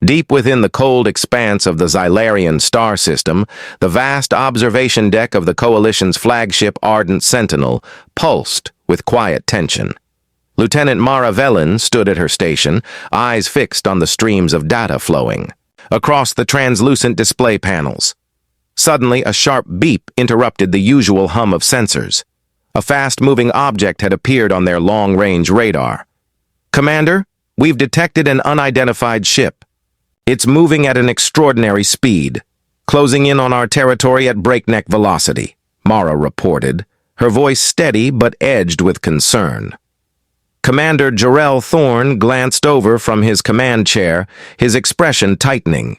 Deep within the cold expanse of the Xylarian star system, the vast observation deck of the Coalition's flagship Ardent Sentinel pulsed with quiet tension. Lieutenant Mara Velen stood at her station, eyes fixed on the streams of data flowing across the translucent display panels. Suddenly, a sharp beep interrupted the usual hum of sensors. A fast-moving object had appeared on their long-range radar. "Commander, we've detected an unidentified ship. It's moving at an extraordinary speed, closing in on our territory at breakneck velocity," Mara reported, her voice steady but edged with concern. Commander Jarrell Thorne glanced over from his command chair, his expression tightening.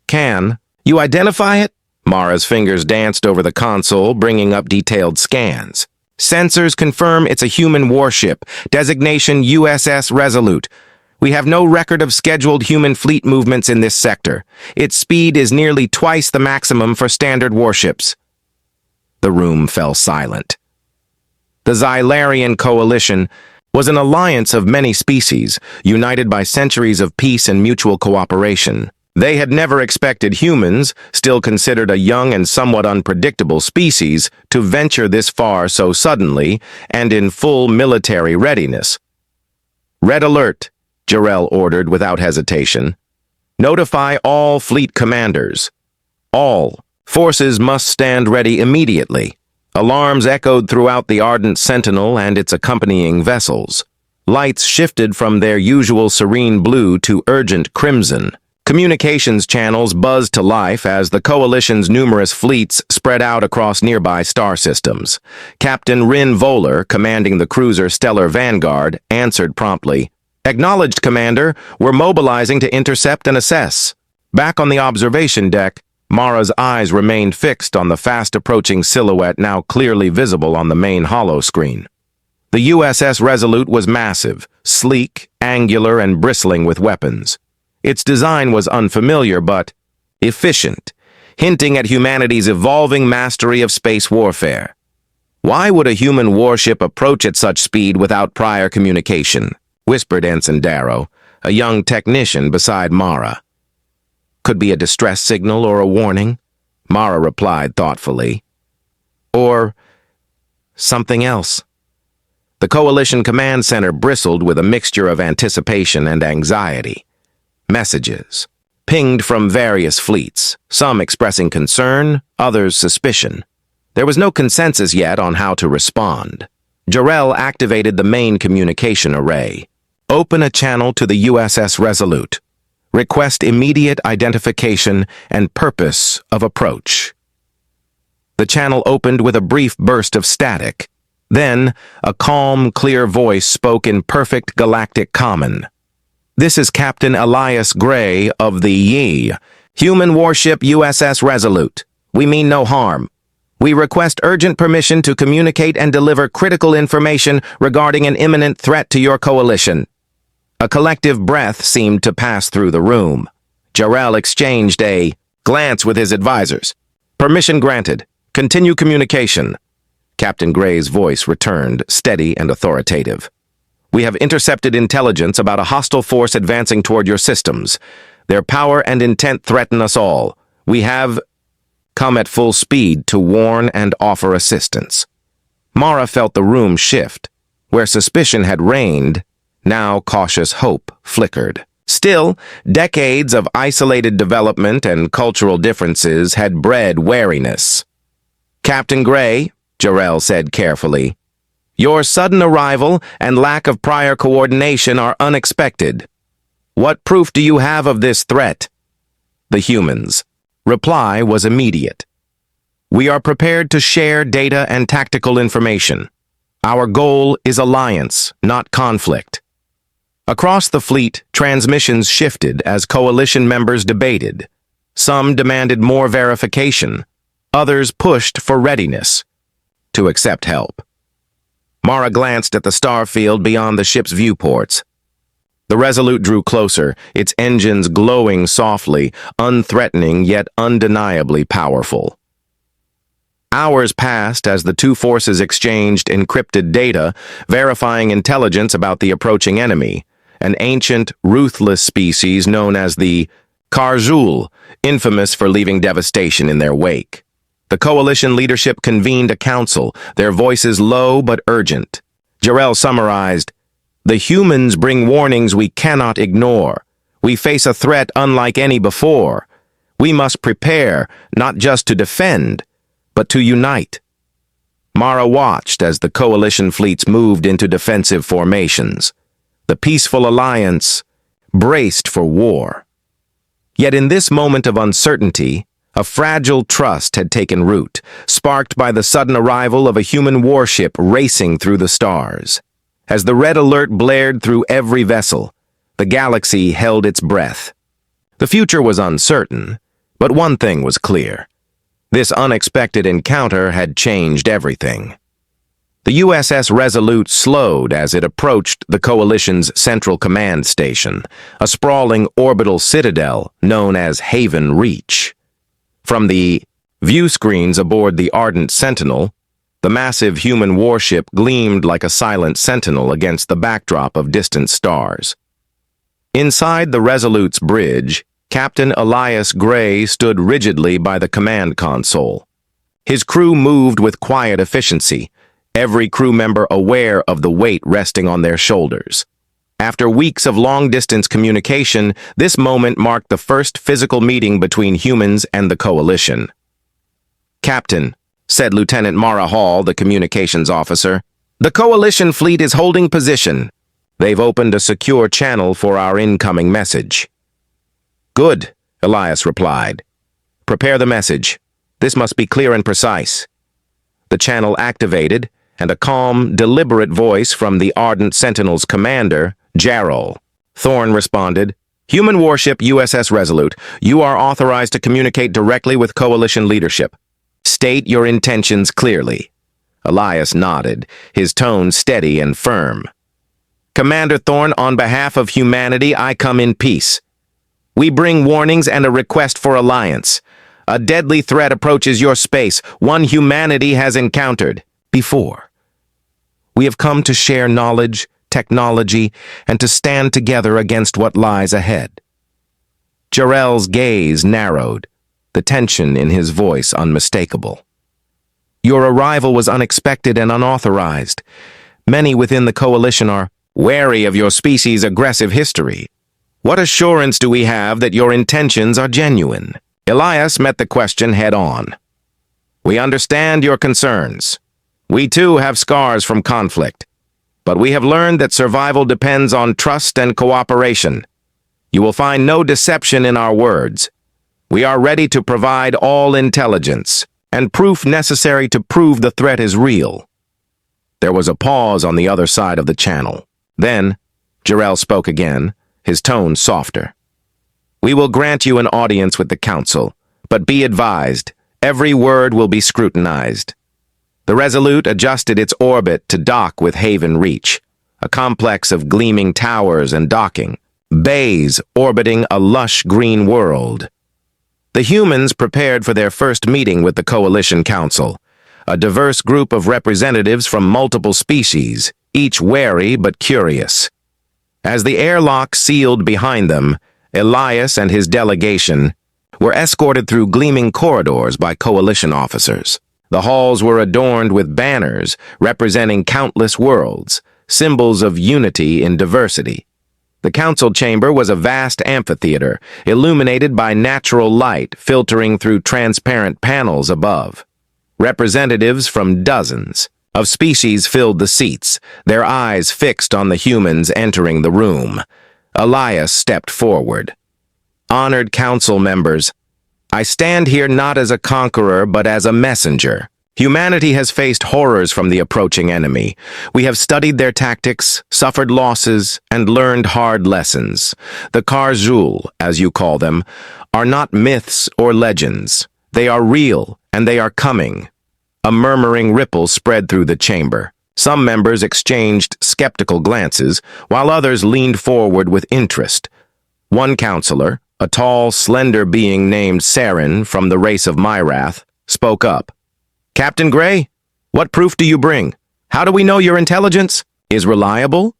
"Can you identify it?" Mara's fingers danced over the console, bringing up detailed scans. "Sensors confirm it's a human warship, designation USS Resolute. We have no record of scheduled human fleet movements in this sector. Its speed is nearly twice the maximum for standard warships." The room fell silent. The Xylarian Coalition was an alliance of many species, united by centuries of peace and mutual cooperation. They had never expected humans, still considered a young and somewhat unpredictable species, to venture this far so suddenly and in full military readiness. "Red alert," Jarrell ordered without hesitation. "Notify all fleet commanders. All forces must stand ready immediately." Alarms echoed throughout the Ardent Sentinel and its accompanying vessels. Lights shifted from their usual serene blue to urgent crimson. Communications channels buzzed to life as the Coalition's numerous fleets spread out across nearby star systems. Captain Rin Voller, commanding the cruiser Stellar Vanguard, answered promptly. "Acknowledged, Commander. We're mobilizing to intercept and assess." Back on the observation deck, Mara's eyes remained fixed on the fast-approaching silhouette now clearly visible on the main holoscreen. The USS Resolute was massive, sleek, angular, and bristling with weapons. Its design was unfamiliar but efficient, hinting at humanity's evolving mastery of space warfare. "Why would a human warship approach at such speed without prior communication?" whispered Ensign Darrow, a young technician beside Mara. "Could be a distress signal or a warning," Mara replied thoughtfully. "Or something else." The Coalition Command Center bristled with a mixture of anticipation and anxiety. Messages pinged from various fleets, some expressing concern, others suspicion. There was no consensus yet on how to respond. Jarrell activated the main communication array. "Open a channel to the USS Resolute. Request immediate identification and purpose of approach." The channel opened with a brief burst of static. Then, a calm, clear voice spoke in perfect Galactic common. "This is Captain Elias Gray of the Yi, human warship USS Resolute. We mean no harm. We request urgent permission to communicate and deliver critical information regarding an imminent threat to your coalition." A collective breath seemed to pass through the room. Jarrell exchanged a glance with his advisors. "Permission granted. Continue communication." Captain Gray's voice returned, steady and authoritative. "We have intercepted intelligence about a hostile force advancing toward your systems. Their power and intent threaten us all. We have come at full speed to warn and offer assistance." Mara felt the room shift. Where suspicion had reigned, now cautious hope flickered. Still, decades of isolated development and cultural differences had bred wariness. "Captain Gray," Jarrell said carefully, "your sudden arrival and lack of prior coordination are unexpected. What proof do you have of this threat?" The humans' reply was immediate. "We are prepared to share data and tactical information. Our goal is alliance, not conflict." Across the fleet, transmissions shifted as coalition members debated. Some demanded more verification. Others pushed for readiness to accept help. Mara glanced at the star field beyond the ship's viewports. The Resolute drew closer, its engines glowing softly, unthreatening yet undeniably powerful. Hours passed as the two forces exchanged encrypted data, verifying intelligence about the approaching enemy. an ancient, ruthless species known as the Karzul, infamous for leaving devastation in their wake. The coalition leadership convened a council, their voices low but urgent. Jarrell summarized, "The humans bring warnings we cannot ignore. We face a threat unlike any before. We must prepare, not just to defend, but to unite." Mara watched as the coalition fleets moved into defensive formations. The peaceful alliance braced for war. Yet in this moment of uncertainty, a fragile trust had taken root, sparked by the sudden arrival of a human warship racing through the stars. As the red alert blared through every vessel, the galaxy held its breath. The future was uncertain, but one thing was clear. This unexpected encounter had changed everything. The USS Resolute slowed as it approached the Coalition's Central Command Station, a sprawling orbital citadel known as Haven Reach. From the view screens aboard the Ardent Sentinel, the massive human warship gleamed like a silent sentinel against the backdrop of distant stars. Inside the Resolute's bridge, Captain Elias Gray stood rigidly by the command console. His crew moved with quiet efficiency, every crew member aware of the weight resting on their shoulders. After weeks of long-distance communication, this moment marked the first physical meeting between humans and the Coalition. "Captain," said Lieutenant Mara Hall, the communications officer, "the Coalition fleet is holding position. They've opened a secure channel for our incoming message." "Good," Elias replied. "Prepare the message. This must be clear and precise." The channel activated, and a calm, deliberate voice from the Ardent Sentinel's commander, Jarrell. Thorne responded, "Human warship USS Resolute, you are authorized to communicate directly with Coalition leadership. State your intentions clearly." Elias nodded, his tone steady and firm. "Commander Thorne, on behalf of humanity, I come in peace. We bring warnings and a request for alliance. A deadly threat approaches your space, one humanity has encountered before. We have come to share knowledge, technology, and to stand together against what lies ahead." Jarrell's gaze narrowed, the tension in his voice unmistakable. "Your arrival was unexpected and unauthorized. Many within the Coalition are wary of your species' aggressive history. What assurance do we have that your intentions are genuine?" Elias met the question head-on. "We understand your concerns. We too have scars from conflict. But we have learned that survival depends on trust and cooperation. You will find no deception in our words. We are ready to provide all intelligence and proof necessary to prove the threat is real." There was a pause on the other side of the channel. Then, Jarrell spoke again, his tone softer. "We will grant you an audience with the Council, but be advised, every word will be scrutinized." The Resolute adjusted its orbit to dock with Haven Reach, a complex of gleaming towers and docking bays orbiting a lush green world. The humans prepared for their first meeting with the Coalition Council, a diverse group of representatives from multiple species, each wary but curious. As the airlock sealed behind them, Elias and his delegation were escorted through gleaming corridors by Coalition officers. The halls were adorned with banners representing countless worlds, symbols of unity in diversity. The council chamber was a vast amphitheater, illuminated by natural light filtering through transparent panels above. Representatives from dozens of species filled the seats, their eyes fixed on the humans entering the room. Elias stepped forward. "Honored council members, I stand here not as a conqueror but as a messenger. Humanity has faced horrors from the approaching enemy. We have studied their tactics, suffered losses, and learned hard lessons. The Karzul, as you call them, are not myths or legends. They are real, and they are coming." A murmuring ripple spread through the chamber. Some members exchanged skeptical glances, while others leaned forward with interest. One counselor, a tall, slender being named Saren from the race of Myrath, spoke up. "Captain Gray, what proof do you bring? How do we know your intelligence is reliable?"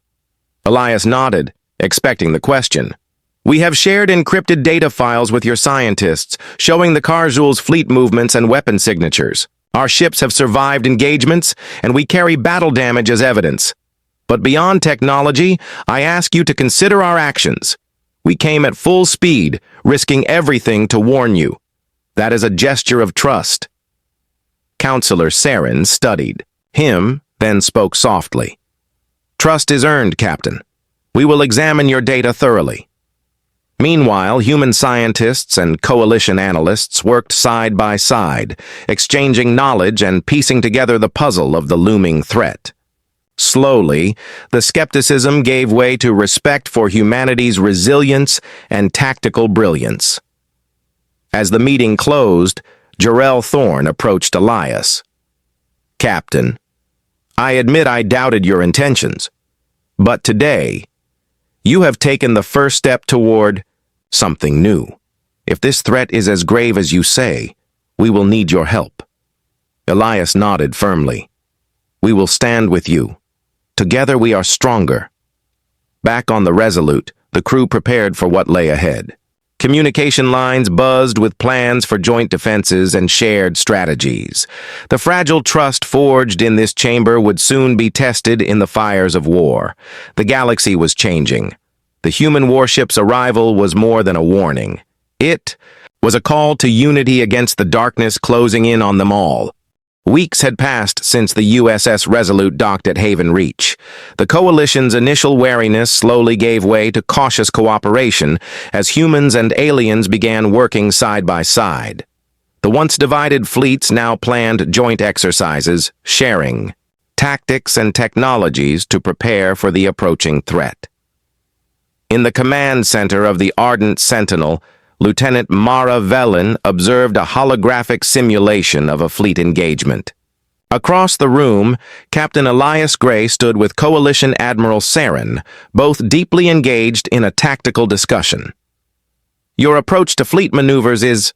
Elias nodded, expecting the question. "We have shared encrypted data files with your scientists, showing the Karzul's fleet movements and weapon signatures. Our ships have survived engagements, and we carry battle damage as evidence. But beyond technology, I ask you to consider our actions. We came at full speed, risking everything to warn you. That is a gesture of trust." Counselor Saren studied. Him then spoke softly. "Trust is earned, Captain. We will examine your data thoroughly." Meanwhile, human scientists and coalition analysts worked side by side, exchanging knowledge and piecing together the puzzle of the looming threat. Slowly, the skepticism gave way to respect for humanity's resilience and tactical brilliance. As the meeting closed, Jarrell Thorne approached Elias. "Captain, I admit I doubted your intentions, but today, you have taken the first step toward something new. If this threat is as grave as you say, we will need your help." Elias nodded firmly. "We will stand with you. Together we are stronger." Back on the Resolute, the crew prepared for what lay ahead. Communication lines buzzed with plans for joint defenses and shared strategies. The fragile trust forged in this chamber would soon be tested in the fires of war. The galaxy was changing. The human warship's arrival was more than a warning. It was a call to unity against the darkness closing in on them all. Weeks had passed since the USS Resolute docked at Haven Reach. The Coalition's initial wariness slowly gave way to cautious cooperation as humans and aliens began working side by side. The once divided fleets now planned joint exercises, sharing tactics and technologies to prepare for the approaching threat. In the command center of the Ardent Sentinel, Lieutenant Mara Velen observed a holographic simulation of a fleet engagement. Across the room, Captain Elias Gray stood with Coalition Admiral Saren, both deeply engaged in a tactical discussion. "Your approach to fleet maneuvers is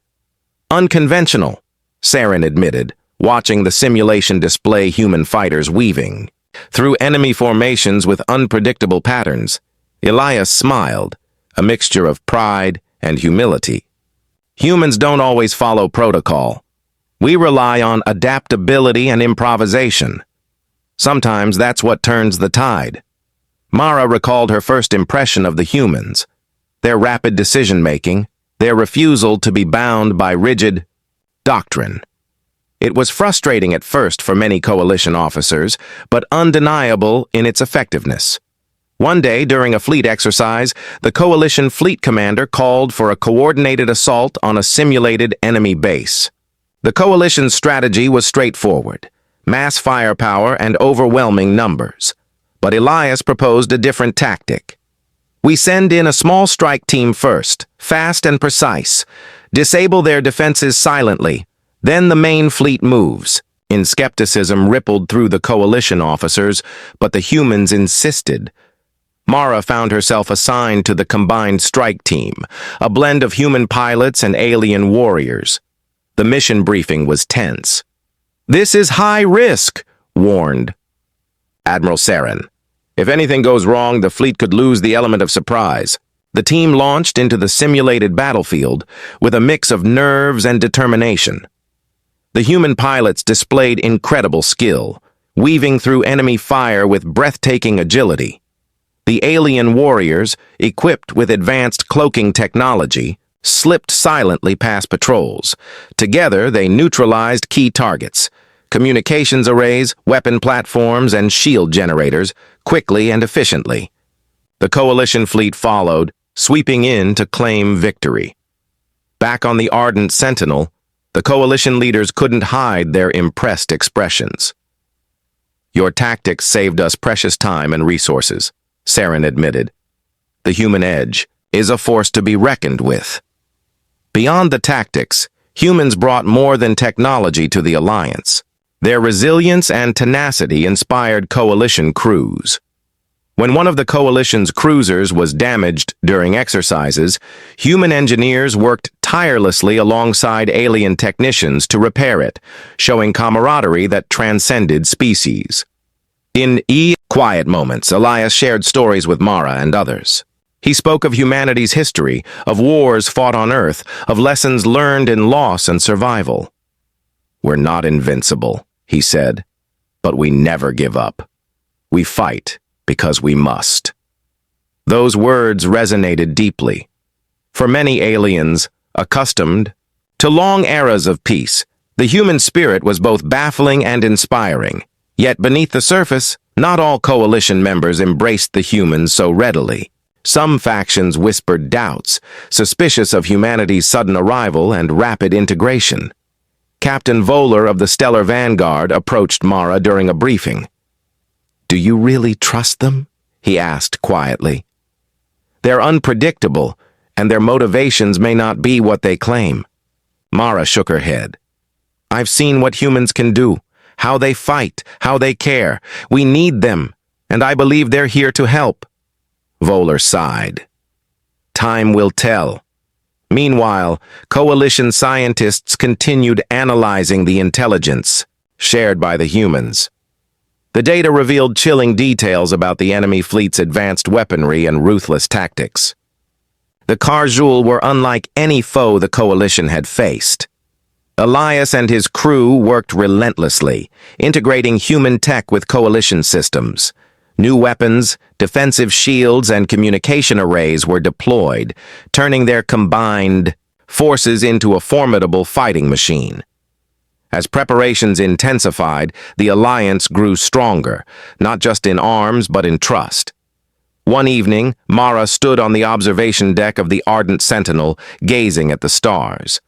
unconventional," Saren admitted, watching the simulation display human fighters weaving through enemy formations with unpredictable patterns. Elias smiled, a mixture of pride and humility. "Humans don't always follow protocol. We rely on adaptability and improvisation. Sometimes that's what turns the tide." Mara recalled her first impression of the humans, their rapid decision-making, their refusal to be bound by rigid doctrine. It was frustrating at first for many coalition officers, but undeniable in its effectiveness. One day, during a fleet exercise, the Coalition fleet commander called for a coordinated assault on a simulated enemy base. The Coalition's strategy was straightforward: mass firepower and overwhelming numbers. But Elias proposed a different tactic. "We send in a small strike team first, fast and precise. Disable their defenses silently. Then the main fleet moves." In skepticism rippled through the Coalition officers, but the humans insisted. Mara found herself assigned to the Combined Strike Team, a blend of human pilots and alien warriors. The mission briefing was tense. "This is high risk," warned Admiral Saren. "If anything goes wrong, the fleet could lose the element of surprise." The team launched into the simulated battlefield with a mix of nerves and determination. The human pilots displayed incredible skill, weaving through enemy fire with breathtaking agility. The alien warriors, equipped with advanced cloaking technology, slipped silently past patrols. Together, they neutralized key targets: communications arrays, weapon platforms, and shield generators, quickly and efficiently. The Coalition fleet followed, sweeping in to claim victory. Back on the Ardent Sentinel, the Coalition leaders couldn't hide their impressed expressions. "Your tactics saved us precious time and resources," Saren admitted. "The human edge is a force to be reckoned with." Beyond the tactics, humans brought more than technology to the Alliance. Their resilience and tenacity inspired Coalition crews. When one of the Coalition's cruisers was damaged during exercises, human engineers worked tirelessly alongside alien technicians to repair it, showing camaraderie that transcended species. In quiet moments, Elias shared stories with Mara and others. He spoke of humanity's history, of wars fought on Earth, of lessons learned in loss and survival. "We're not invincible," he said, "but we never give up. We fight because we must." Those words resonated deeply. For many aliens, accustomed to long eras of peace, the human spirit was both baffling and inspiring. Yet beneath the surface, not all coalition members embraced the humans so readily. Some factions whispered doubts, suspicious of humanity's sudden arrival and rapid integration. Captain Voller of the Stellar Vanguard approached Mara during a briefing. "Do you really trust them?" he asked quietly. "They're unpredictable, and their motivations may not be what they claim." Mara shook her head. "I've seen what humans can do, how they fight, how they care. We need them, and I believe they're here to help." Voller sighed. "Time will tell." Meanwhile, coalition scientists continued analyzing the intelligence shared by the humans. The data revealed chilling details about the enemy fleet's advanced weaponry and ruthless tactics. The Karjul were unlike any foe the coalition had faced. Elias and his crew worked relentlessly, integrating human tech with coalition systems. New weapons, defensive shields, and communication arrays were deployed, turning their combined forces into a formidable fighting machine. As preparations intensified, the alliance grew stronger, not just in arms but in trust. One evening, Mara stood on the observation deck of the Ardent Sentinel, gazing at the stars.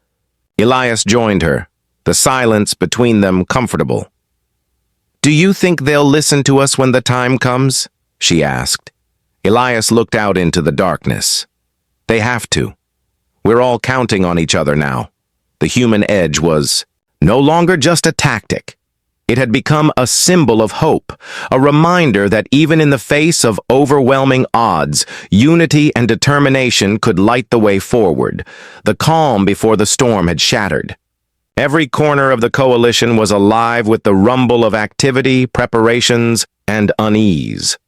Elias joined her, the silence between them comfortable. "Do you think they'll listen to us when the time comes?" she asked. Elias looked out into the darkness. "They have to. We're all counting on each other now." The human edge was no longer just a tactic. It had become a symbol of hope, a reminder that even in the face of overwhelming odds, unity and determination could light the way forward. The calm before the storm had shattered. Every corner of the coalition was alive with the rumble of activity, preparations, and unease.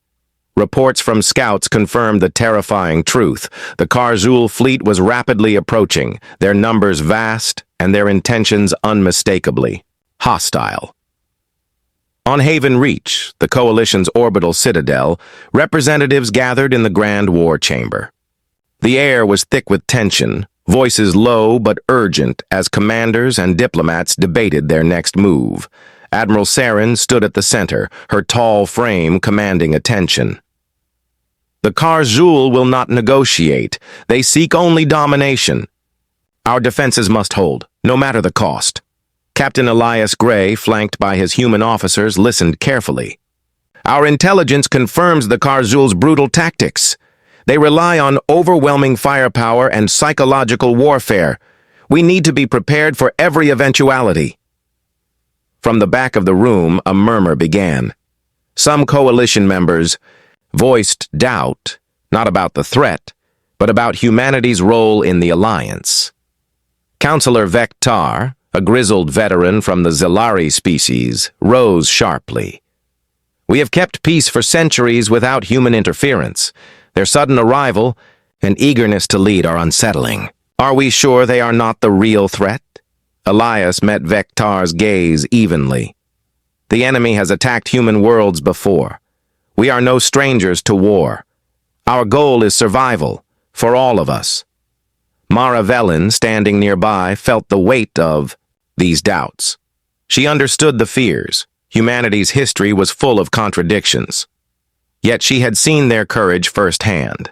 Reports from scouts confirmed the terrifying truth. The Karjul fleet was rapidly approaching, their numbers vast and their intentions unmistakably hostile. On Haven Reach, the coalition's orbital citadel, representatives gathered in the Grand War Chamber. The air was thick with tension, voices low but urgent as commanders and diplomats debated their next move. Admiral Saren stood at the center, her tall frame commanding attention. "The Karjul will not negotiate. They seek only domination. Our defenses must hold, no matter the cost." Captain Elias Gray, flanked by his human officers, listened carefully. "Our intelligence confirms the Karjul's brutal tactics. They rely on overwhelming firepower and psychological warfare. We need to be prepared for every eventuality." From the back of the room, a murmur began. Some coalition members voiced doubt, not about the threat, but about humanity's role in the alliance. Counselor Vectar, a grizzled veteran from the Zilari species, rose sharply. "We have kept peace for centuries without human interference. Their sudden arrival and eagerness to lead are unsettling. Are we sure they are not the real threat?" Elias met Vectar's gaze evenly. "The enemy has attacked human worlds before. We are no strangers to war. Our goal is survival, for all of us." Mara Velen, standing nearby, felt the weight of these doubts. She understood the fears. Humanity's history was full of contradictions. Yet she had seen their courage firsthand.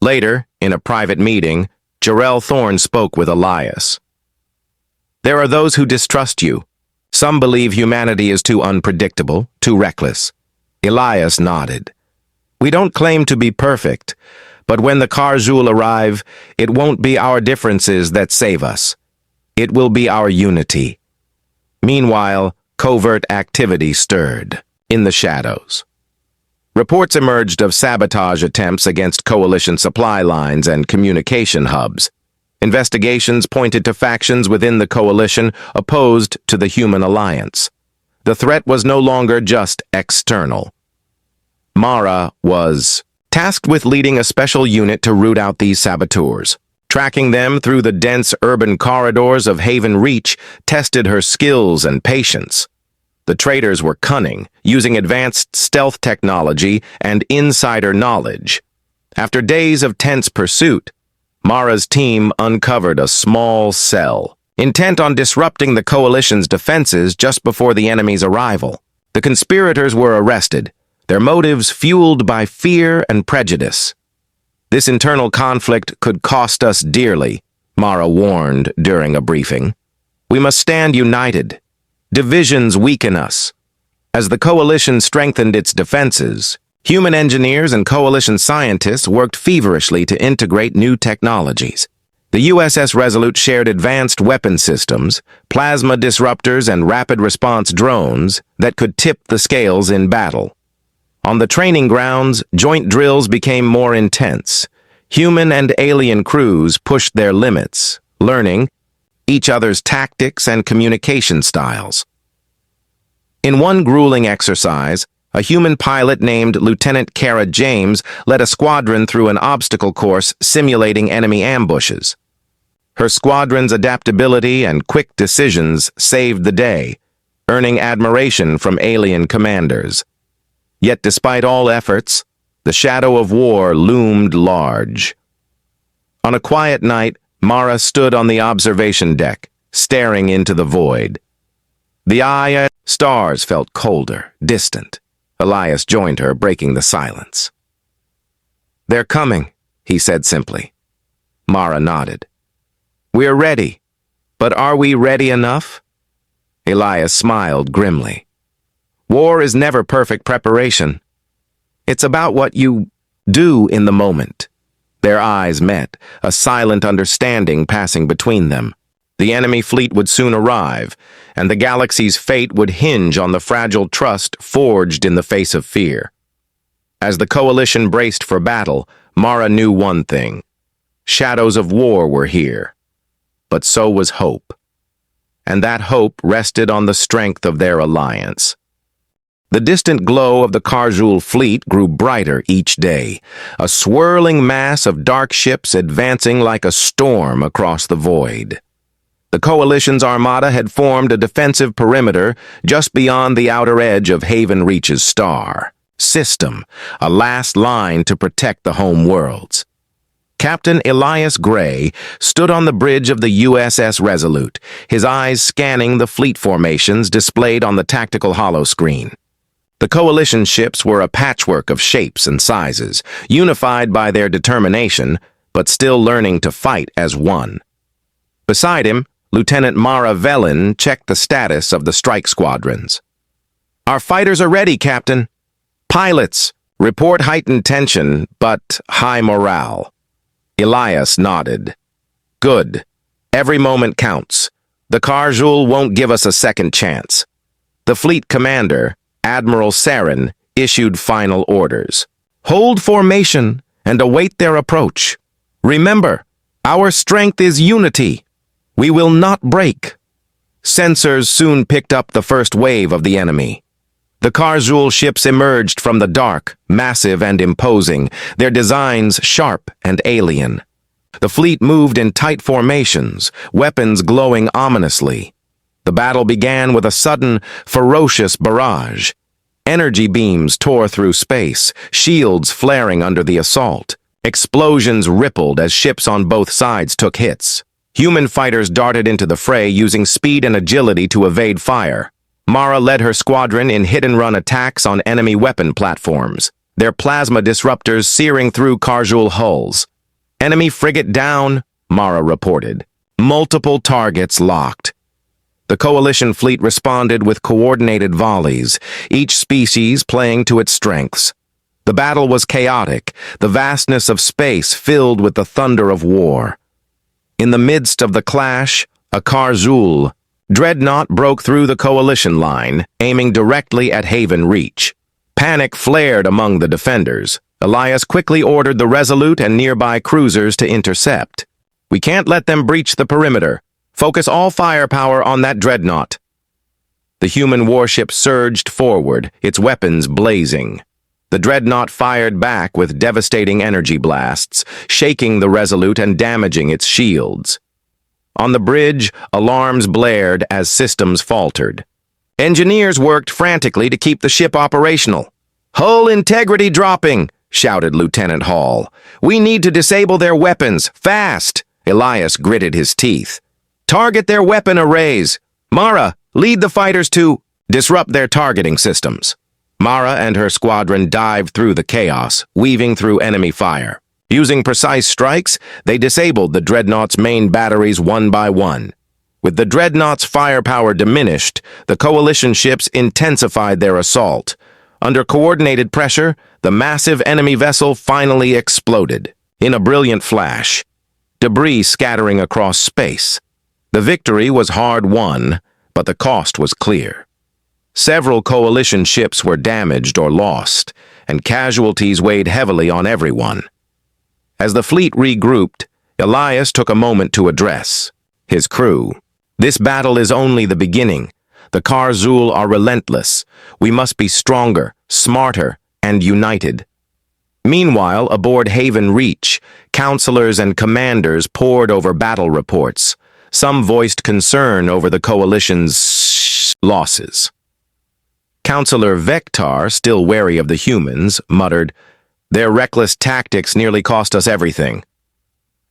Later, in a private meeting, Jarrell Thorne spoke with Elias. "There are those who distrust you. Some believe humanity is too unpredictable, too reckless." Elias nodded. "We don't claim to be perfect, but when the Karjul arrive, it won't be our differences that save us. It will be our unity." Meanwhile, covert activity stirred in the shadows. Reports emerged of sabotage attempts against coalition supply lines and communication hubs. Investigations pointed to factions within the coalition opposed to the human alliance. The threat was no longer just external. Mara was tasked with leading a special unit to root out these saboteurs. Tracking them through the dense urban corridors of Haven Reach tested her skills and patience. The traitors were cunning, using advanced stealth technology and insider knowledge. After days of tense pursuit, Mara's team uncovered a small cell, intent on disrupting the Coalition's defenses just before the enemy's arrival. The conspirators were arrested, their motives fueled by fear and prejudice. This internal conflict could cost us dearly, Mara warned during a briefing. We must stand united. Divisions weaken us. As the Coalition strengthened its defenses, human engineers and Coalition scientists worked feverishly to integrate new technologies. The USS Resolute shared advanced weapon systems, plasma disruptors, and rapid response drones that could tip the scales in battle. On the training grounds, joint drills became more intense. Human and alien crews pushed their limits, learning each other's tactics and communication styles. In one grueling exercise, a human pilot named Lieutenant Kara James led a squadron through an obstacle course simulating enemy ambushes. Her squadron's adaptability and quick decisions saved the day, earning admiration from alien commanders. Yet despite all efforts, the shadow of war loomed large. On a quiet night, Mara stood on the observation deck, staring into the void. The stars felt colder, distant. Elias joined her, breaking the silence. "They're coming," he said simply. Mara nodded. "We're ready, but are we ready enough?" Elias smiled grimly. "War is never perfect preparation. It's about what you do in the moment." Their eyes met, a silent understanding passing between them. The enemy fleet would soon arrive, and the galaxy's fate would hinge on the fragile trust forged in the face of fear. As the Coalition braced for battle, Mara knew one thing. Shadows of war were here. But so was hope. And that hope rested on the strength of their alliance. The distant glow of the Karjul fleet grew brighter each day, a swirling mass of dark ships advancing like a storm across the void. The Coalition's armada had formed a defensive perimeter just beyond the outer edge of Haven Reach's star system, a last line to protect the home worlds. Captain Elias Gray stood on the bridge of the USS Resolute, his eyes scanning the fleet formations displayed on the tactical holoscreen. The Coalition ships were a patchwork of shapes and sizes, unified by their determination, but still learning to fight as one. Beside him, Lieutenant Mara Velen checked the status of the strike squadrons. "Our fighters are ready, Captain. Pilots, report heightened tension, but high morale." Elias nodded. "Good. Every moment counts. The Karjul won't give us a second chance." The fleet commander, Admiral Saren, issued final orders. "Hold formation and await their approach. Remember, our strength is unity. We will not break." Sensors soon picked up the first wave of the enemy. The Karjul ships emerged from the dark, massive and imposing, their designs sharp and alien. The fleet moved in tight formations, weapons glowing ominously. The battle began with a sudden, ferocious barrage. Energy beams tore through space, shields flaring under the assault. Explosions rippled as ships on both sides took hits. Human fighters darted into the fray using speed and agility to evade fire. Mara led her squadron in hit-and-run attacks on enemy weapon platforms, their plasma disruptors searing through Karjul hulls. "Enemy frigate down," Mara reported. Multiple targets locked. The Coalition fleet responded with coordinated volleys, each species playing to its strengths. The battle was chaotic, the vastness of space filled with the thunder of war. In the midst of the clash, a Karjul dreadnought broke through the Coalition line, aiming directly at Haven Reach. Panic flared among the defenders. Elias quickly ordered the Resolute and nearby cruisers to intercept. "We can't let them breach the perimeter. Focus all firepower on that dreadnought." The human warship surged forward, its weapons blazing. The dreadnought fired back with devastating energy blasts, shaking the Resolute and damaging its shields. On the bridge, alarms blared as systems faltered. Engineers worked frantically to keep the ship operational. "Hull integrity dropping!" shouted Lieutenant Hall. "We need to disable their weapons, fast!" Elias gritted his teeth. "Target their weapon arrays! Mara, lead the fighters to disrupt their targeting systems." Mara and her squadron dived through the chaos, weaving through enemy fire. Using precise strikes, they disabled the dreadnought's main batteries one by one. With the dreadnought's firepower diminished, the coalition ships intensified their assault. Under coordinated pressure, the massive enemy vessel finally exploded. In a brilliant flash, debris scattering across space. The victory was hard won, but the cost was clear. Several coalition ships were damaged or lost, and casualties weighed heavily on everyone. As the fleet regrouped, Elias took a moment to address his crew. "This battle is only the beginning. The Karzul are relentless. We must be stronger, smarter, and united." Meanwhile, aboard Haven Reach, counselors and commanders pored over battle reports. Some voiced concern over the coalition's losses. Counselor Vector, still wary of the humans, muttered, "Their reckless tactics nearly cost us everything."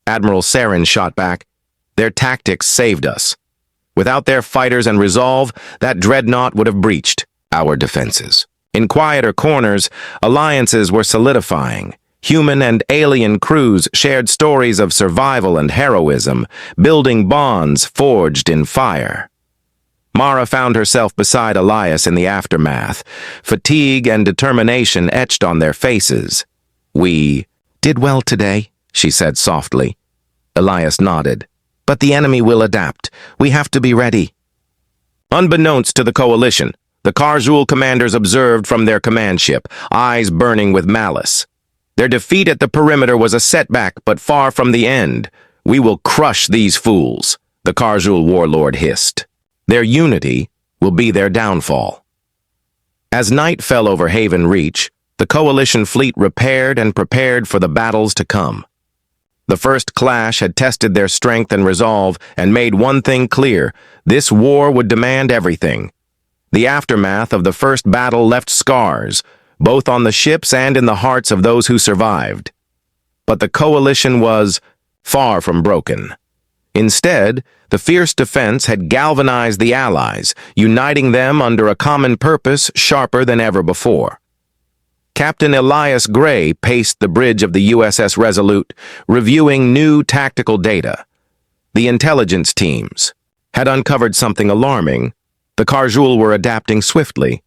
Admiral Saren shot back, "Their tactics saved us. Without their fighters and resolve, that dreadnought would have breached our defenses." In quieter corners, alliances were solidifying. Human and alien crews shared stories of survival and heroism, building bonds forged in fire. Mara found herself beside Elias in the aftermath, fatigue and determination etched on their faces. "We did well today," she said softly. Elias nodded. "But the enemy will adapt. We have to be ready." Unbeknownst to the coalition, the Karzul commanders observed from their command ship, eyes burning with malice. Their defeat at the perimeter was a setback, but far from the end. "We will crush these fools," the Karzul warlord hissed. "Their unity will be their downfall." As night fell over Haven Reach, the coalition fleet repaired and prepared for the battles to come. The first clash had tested their strength and resolve and made one thing clear: this war would demand everything. The aftermath of the first battle left scars, both on the ships and in the hearts of those who survived. But the coalition was far from broken. Instead, the fierce defense had galvanized the Allies, uniting them under a common purpose sharper than ever before. Captain Elias Gray paced the bridge of the USS Resolute, reviewing new tactical data. The intelligence teams had uncovered something alarming. The Karzul were adapting swiftly.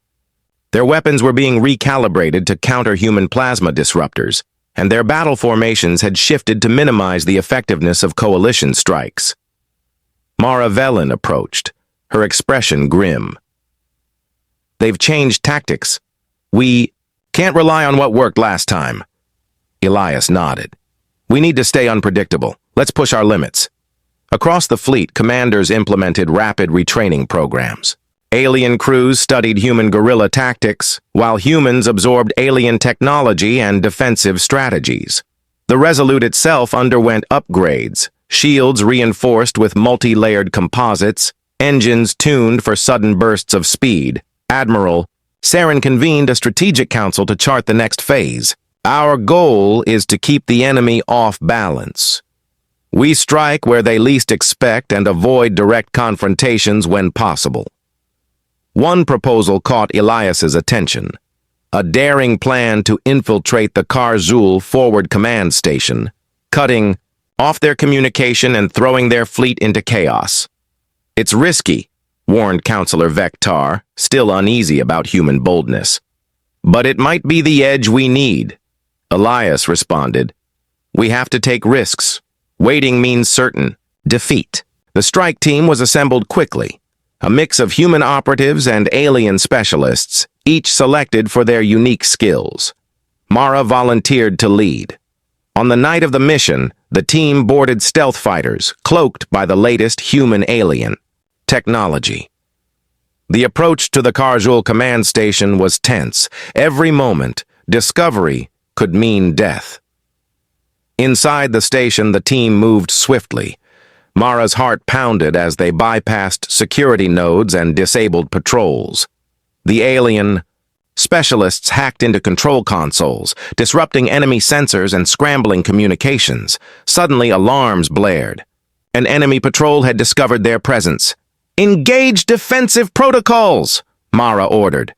Their weapons were being recalibrated to counter human plasma disruptors, and their battle formations had shifted to minimize the effectiveness of coalition strikes. Mara Velen approached, her expression grim. "They've changed tactics. We can't rely on what worked last time." Elias nodded. "We need to stay unpredictable. Let's push our limits." Across the fleet, commanders implemented rapid retraining programs. Alien crews studied human guerrilla tactics, while humans absorbed alien technology and defensive strategies. The Resolute itself underwent upgrades, shields reinforced with multi-layered composites, engines tuned for sudden bursts of speed. Admiral Saren convened a strategic council to chart the next phase. "Our goal is to keep the enemy off balance. We strike where they least expect and avoid direct confrontations when possible." One proposal caught Elias's attention: a daring plan to infiltrate the Karzul forward command station, cutting off their communication and throwing their fleet into chaos. "It's risky," warned Counselor Vector, still uneasy about human boldness. "But it might be the edge we need." Elias responded, "We have to take risks. Waiting means certain defeat." The strike team was assembled quickly, a mix of human operatives and alien specialists, each selected for their unique skills. Mara volunteered to lead. On the night of the mission, the team boarded stealth fighters, cloaked by the latest human-alien technology. The approach to the Karzul command station was tense. Every moment, discovery could mean death. Inside the station, the team moved swiftly. Mara's heart pounded as they bypassed security nodes and disabled patrols. The alien specialists hacked into control consoles, disrupting enemy sensors and scrambling communications. Suddenly, alarms blared. An enemy patrol had discovered their presence. "Engage defensive protocols!" Mara ordered.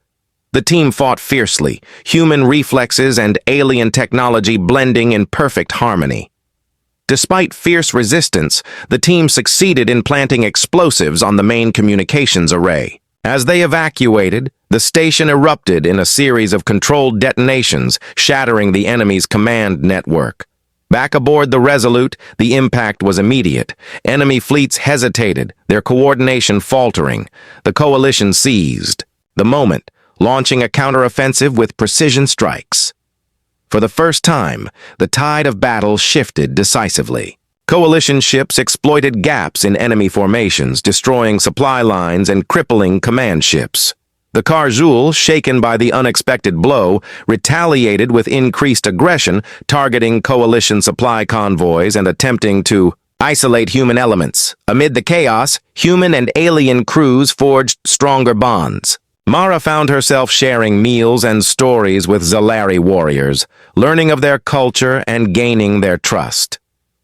The team fought fiercely, human reflexes and alien technology blending in perfect harmony. Despite fierce resistance, the team succeeded in planting explosives on the main communications array. As they evacuated, the station erupted in a series of controlled detonations, shattering the enemy's command network. Back aboard the Resolute, the impact was immediate. Enemy fleets hesitated, their coordination faltering. The coalition seized the moment, launching a counteroffensive with precision strikes. For the first time, the tide of battle shifted decisively. Coalition ships exploited gaps in enemy formations, destroying supply lines and crippling command ships. The Karjul, shaken by the unexpected blow, retaliated with increased aggression, targeting coalition supply convoys and attempting to isolate human elements. Amid the chaos, human and alien crews forged stronger bonds. Mara found herself sharing meals and stories with Zalari warriors, learning of their culture and gaining their trust.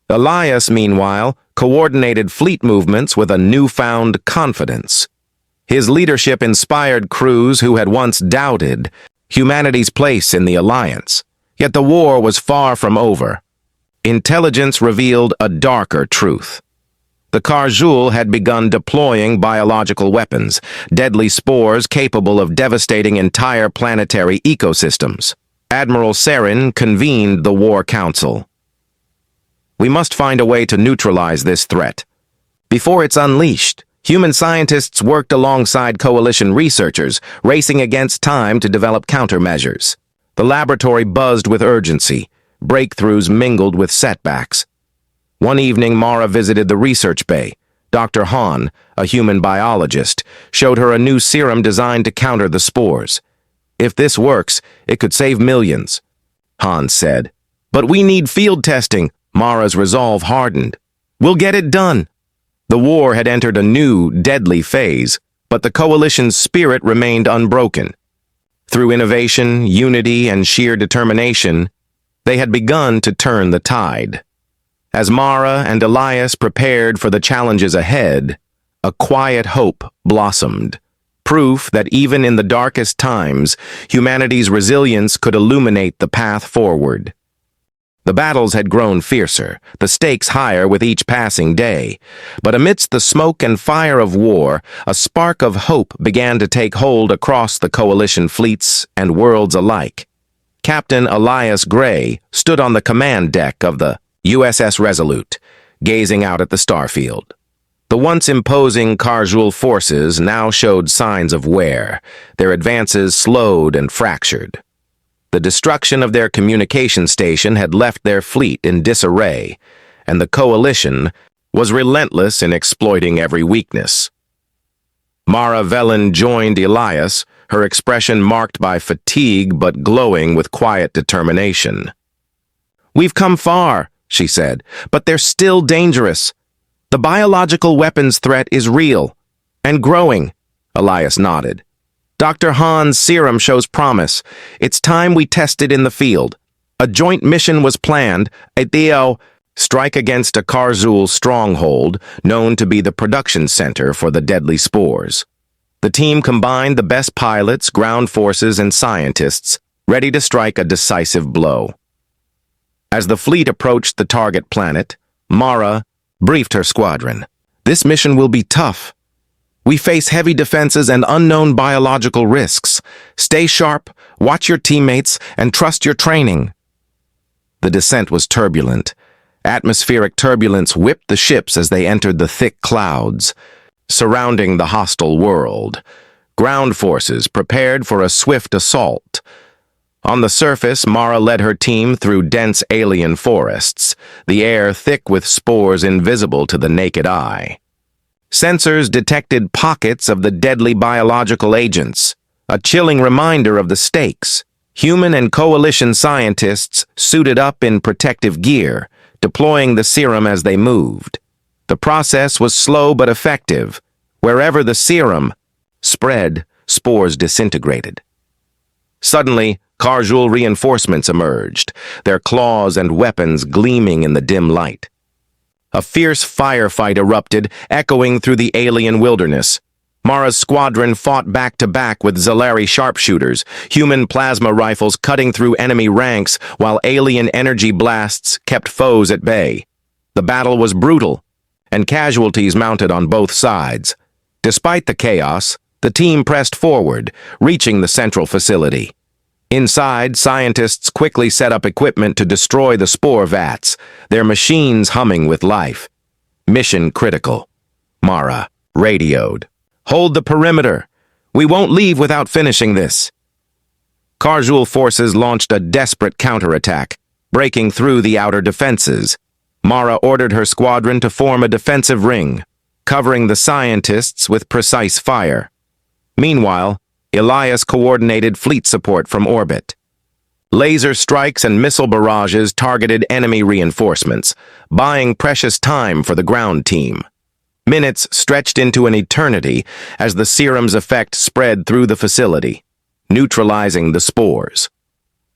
Elias, meanwhile, coordinated fleet movements with a newfound confidence. His leadership inspired crews who had once doubted humanity's place in the Alliance. Yet the war was far from over. Intelligence revealed a darker truth. The Karjul had begun deploying biological weapons, deadly spores capable of devastating entire planetary ecosystems. Admiral Saren convened the War Council. "We must find a way to neutralize this threat. Before it's unleashed," human scientists worked alongside coalition researchers, racing against time to develop countermeasures. The laboratory buzzed with urgency. Breakthroughs mingled with setbacks. One evening, Mara visited the research bay. Dr. Hahn, a human biologist, showed her a new serum designed to counter the spores. "If this works, it could save millions," Hahn said. "But we need field testing." Mara's resolve hardened. "We'll get it done." The war had entered a new, deadly phase, but the coalition's spirit remained unbroken. Through innovation, unity, and sheer determination, they had begun to turn the tide. As Mara and Elias prepared for the challenges ahead, a quiet hope blossomed. Proof that even in the darkest times, humanity's resilience could illuminate the path forward. The battles had grown fiercer, the stakes higher with each passing day. But amidst the smoke and fire of war, a spark of hope began to take hold across the coalition fleets and worlds alike. Captain Elias Gray stood on the command deck of the USS Resolute, gazing out at the starfield. The once imposing Karjul forces now showed signs of wear, their advances slowed and fractured. The destruction of their communication station had left their fleet in disarray, and the coalition was relentless in exploiting every weakness. Mara Velen joined Elias, her expression marked by fatigue but glowing with quiet determination. "We've come far," she said, "but they're still dangerous. The biological weapons threat is real and growing." Elias nodded. "Dr. Hahn's serum shows promise. It's time we test it in the field. A joint mission was planned, a strike against a Karjul stronghold, known to be the production center for the deadly spores. The team combined the best pilots, ground forces, and scientists, ready to strike a decisive blow. As the fleet approached the target planet, Mara briefed her squadron. "This mission will be tough. We face heavy defenses and unknown biological risks. Stay sharp, watch your teammates, and trust your training." The descent was turbulent. Atmospheric turbulence whipped the ships as they entered the thick clouds, surrounding the hostile world. Ground forces prepared for a swift assault. On the surface, Mara led her team through dense alien forests, the air thick with spores invisible to the naked eye. Sensors detected pockets of the deadly biological agents, a chilling reminder of the stakes. Human and coalition scientists suited up in protective gear, deploying the serum as they moved. The process was slow but effective. Wherever the serum spread, spores disintegrated. Suddenly, Karjul reinforcements emerged, their claws and weapons gleaming in the dim light. A fierce firefight erupted, echoing through the alien wilderness. Mara's squadron fought back-to-back with Zalari sharpshooters, human plasma rifles cutting through enemy ranks while alien energy blasts kept foes at bay. The battle was brutal, and casualties mounted on both sides. Despite the chaos, the team pressed forward, reaching the central facility. Inside, scientists quickly set up equipment to destroy the spore vats, their machines humming with life. Mission critical. Mara radioed. "Hold the perimeter. We won't leave without finishing this." Karjul forces launched a desperate counterattack, breaking through the outer defenses. Mara ordered her squadron to form a defensive ring, covering the scientists with precise fire. Meanwhile, Elias coordinated fleet support from orbit. Laser strikes and missile barrages targeted enemy reinforcements, buying precious time for the ground team. Minutes stretched into an eternity as the serum's effect spread through the facility, neutralizing the spores.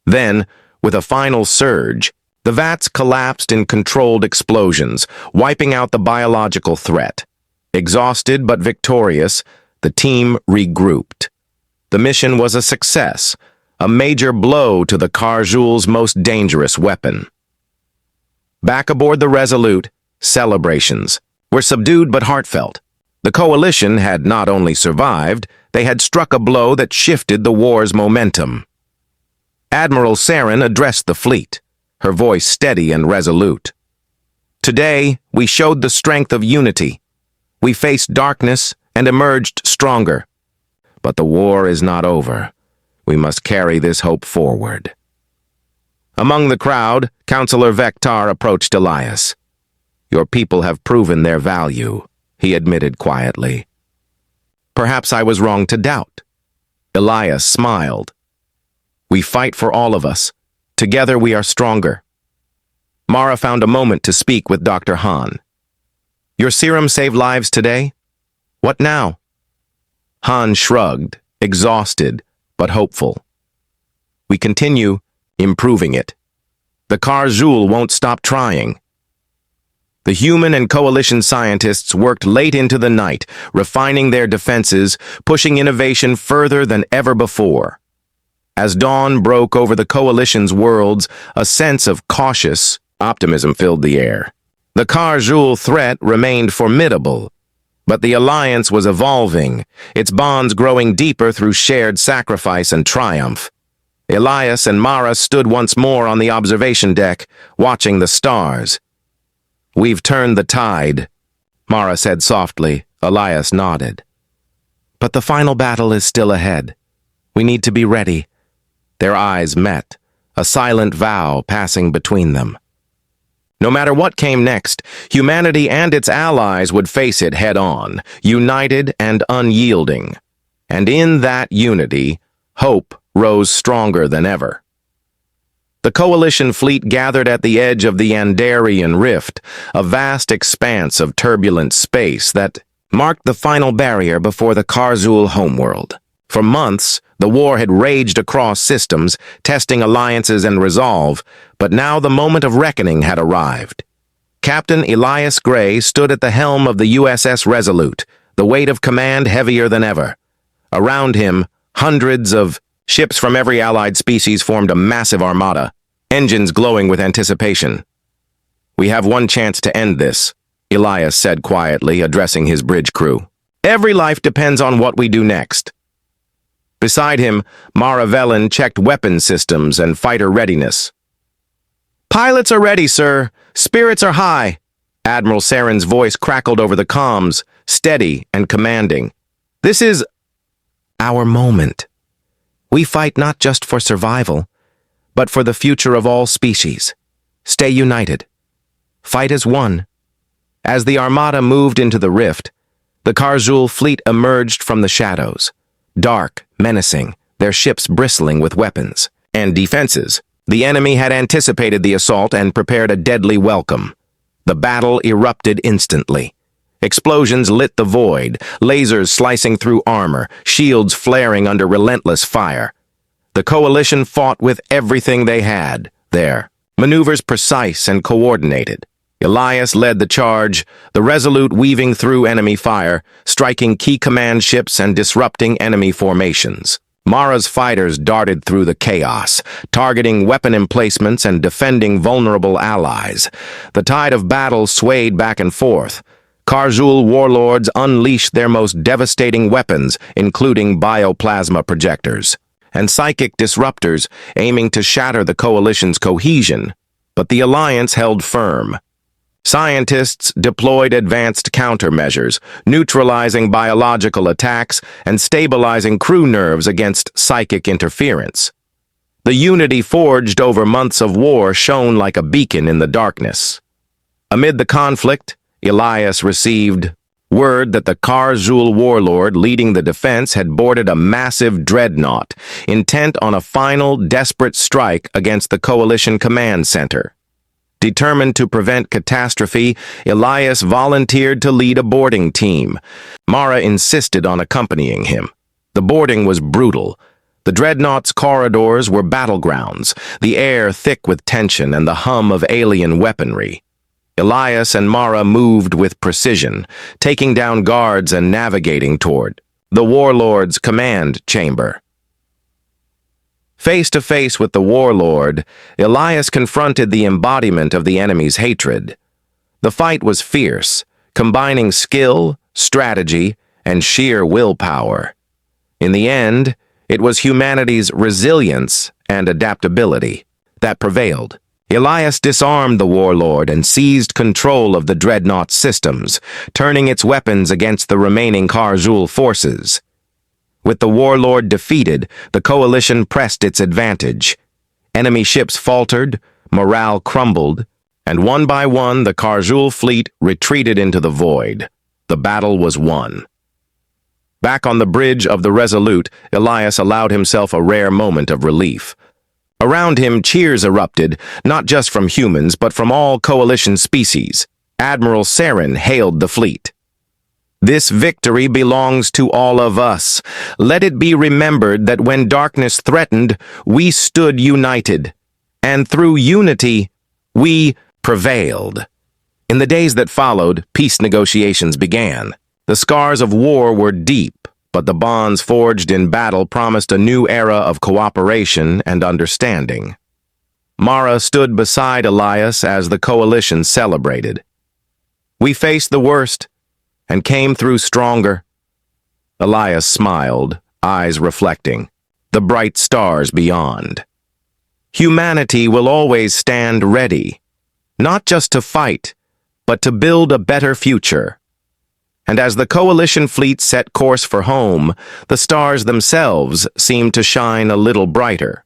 Then, with a final surge, the vats collapsed in controlled explosions, wiping out the biological threat. Exhausted but victorious, the team regrouped. The mission was a success, a major blow to the Karjul's most dangerous weapon. Back aboard the Resolute, celebrations were subdued but heartfelt. The coalition had not only survived, they had struck a blow that shifted the war's momentum. Admiral Saren addressed the fleet, her voice steady and resolute. "Today, we showed the strength of unity. We faced darkness and emerged stronger. But the war is not over. We must carry this hope forward." Among the crowd, Councillor Vektar approached Elias. "Your people have proven their value," he admitted quietly. "Perhaps I was wrong to doubt." Elias smiled. "We fight for all of us. Together we are stronger." Mara found a moment to speak with Dr. Han. "Your serum saved lives today? What now?" Han shrugged, exhausted, but hopeful. "We continue improving it. The Karjul won't stop trying." The human and coalition scientists worked late into the night, refining their defenses, pushing innovation further than ever before. As dawn broke over the coalition's worlds, a sense of cautious optimism filled the air. The Karjul threat remained formidable, but the alliance was evolving, its bonds growing deeper through shared sacrifice and triumph. Elias and Mara stood once more on the observation deck, watching the stars. "We've turned the tide," Mara said softly. Elias nodded. "But the final battle is still ahead. We need to be ready." Their eyes met, a silent vow passing between them. No matter what came next, humanity and its allies would face it head-on, united and unyielding. And in that unity, hope rose stronger than ever. The coalition fleet gathered at the edge of the Andarian Rift, a vast expanse of turbulent space that marked the final barrier before the Karjul homeworld. For months, the war had raged across systems, testing alliances and resolve, but now the moment of reckoning had arrived. Captain Elias Gray stood at the helm of the USS Resolute, the weight of command heavier than ever. Around him, hundreds of ships from every allied species formed a massive armada, engines glowing with anticipation. "We have one chance to end this," Elias said quietly, addressing his bridge crew. "Every life depends on what we do next." Beside him, Mara Velen checked weapon systems and fighter readiness. "Pilots are ready, sir. Spirits are high." Admiral Saren's voice crackled over the comms, steady and commanding. "This is our moment. We fight not just for survival, but for the future of all species. Stay united. Fight as one." As the armada moved into the rift, the Karjul fleet emerged from the shadows, dark, menacing, their ships bristling with weapons. and defenses. The enemy had anticipated the assault and prepared a deadly welcome. The battle erupted instantly. Explosions lit the void, lasers slicing through armor, shields flaring under relentless fire. The coalition fought with everything they had there. Maneuvers precise and coordinated. Elias led the charge, the Resolute weaving through enemy fire, striking key command ships and disrupting enemy formations. Mara's fighters darted through the chaos, targeting weapon emplacements and defending vulnerable allies. The tide of battle swayed back and forth. Karzul warlords unleashed their most devastating weapons, including bioplasma projectors, and psychic disruptors aiming to shatter the coalition's cohesion. But the alliance held firm. Scientists deployed advanced countermeasures, neutralizing biological attacks and stabilizing crew nerves against psychic interference. The unity forged over months of war shone like a beacon in the darkness. Amid the conflict, Elias received word that the Karzul warlord leading the defense had boarded a massive dreadnought, intent on a final, desperate strike against the coalition command center. Determined to prevent catastrophe, Elias volunteered to lead a boarding team. Mara insisted on accompanying him. The boarding was brutal. The dreadnought's corridors were battlegrounds, the air thick with tension and the hum of alien weaponry. Elias and Mara moved with precision, taking down guards and navigating toward the warlord's command chamber. Face to face with the warlord, Elias confronted the embodiment of the enemy's hatred. The fight was fierce, combining skill, strategy, and sheer willpower. In the end, it was humanity's resilience and adaptability that prevailed. Elias disarmed the warlord and seized control of the dreadnought systems, turning its weapons against the remaining Karzul forces. With the warlord defeated, the coalition pressed its advantage. Enemy ships faltered, morale crumbled, and one by one the Karzul fleet retreated into the void. The battle was won. Back on the bridge of the Resolute, Elias allowed himself a rare moment of relief. Around him, cheers erupted, not just from humans, but from all coalition species. Admiral Saren hailed the fleet. "This victory belongs to all of us. Let it be remembered that when darkness threatened, we stood united. And through unity, we prevailed." In the days that followed, peace negotiations began. The scars of war were deep, but the bonds forged in battle promised a new era of cooperation and understanding. Mara stood beside Elias as the coalition celebrated. "We faced the worst and came through stronger." Elias smiled, eyes reflecting, the bright stars beyond. Humanity will always stand ready, not just to fight, but to build a better future. And as the coalition fleet set course for home, the stars themselves seemed to shine a little brighter,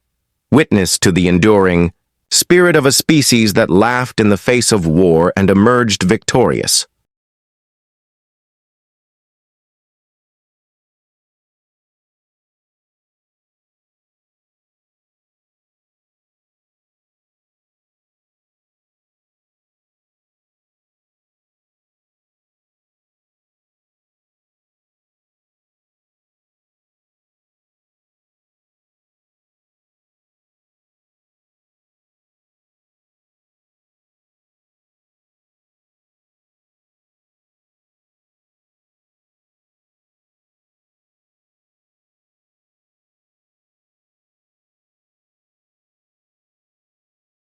witness to the enduring spirit of a species that laughed in the face of war and emerged victorious.